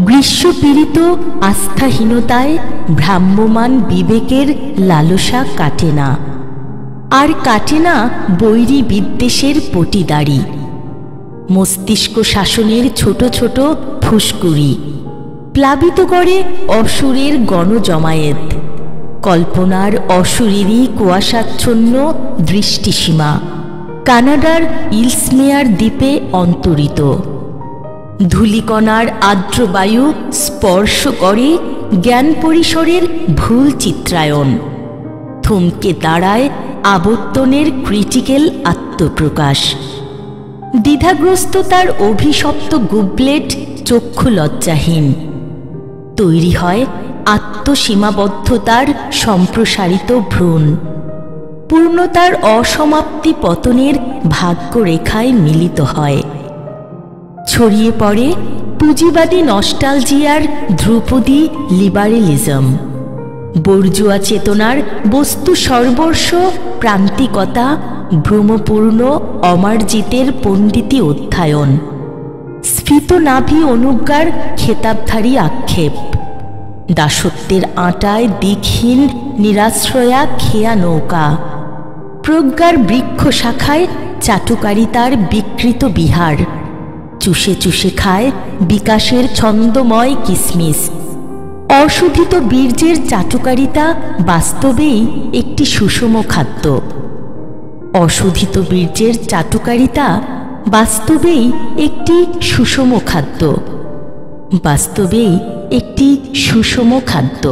গ্রীষ্মপীড়িত আস্থাহীনতায় ভ্রাম্যমান বিবেকের লালসা কাটে না, আর কাটে না বৈরী বিদ্বেষের পটিদাড়ি। মস্তিষ্ক শাসনের ছোট ছোট ফুসকুড়ি প্লাবিত করে অসুরের গণজমায়েত, কল্পনার অসুরেরই কুয়াশাচ্ছন্ন দৃষ্টিসীমা কানাডার ইলসমেয়ার দ্বীপে অন্তরিত। ধূলিকণার আর্দ্র বায়ু স্পর্শ করে জ্ঞান পরিসরের ভুল চিত্রায়ন, থমকে দাঁড়ায় আবর্তনের ক্রিটিক্যাল আত্মপ্রকাশ। দ্বিধাগ্রস্ত তার অভিশপ্ত গুবলেট চক্ষু লজ্জাহীন, তৈরি হয় আত্মসীমাবদ্ধতার সম্প্রসারিত ভ্রূণ, পূর্ণতার অসমাপ্তি পতনের ভাগ্যরেখায় মিলিত হয়। ছড়িয়ে পড়ে পুঁজিবাদী নস্টালজিয়ার ধ্রুপদী লিবারেলিজম, বর্জুয়া চেতনার বস্তু সর্বস্ব প্রান্তিকতা, ভ্রমপূর্ণ অমার্জিতের পণ্ডিতি অধ্যায়ন, স্ফীত নাভি অনুজ্ঞার খেতাবধারী আক্ষেপ, দাসত্বের আটায় দিকহীন নিরাশ্রয়া খেয়া নৌকা, প্রজ্ঞার বৃক্ষ শাখায় চাটুকারিতার বিকৃত বিহার, চুষে চুষে খায় বিকাশের ছন্দময় কিসমিস। অশোধিত বীর্যের চাটুকারিতা বাস্তবেই একটি সুষম খাদ্য। অশোধিত বীর্যের চাটুকারিতা বাস্তবেই একটি সুষম খাদ্য, বাস্তবেই একটি সুষম খাদ্য।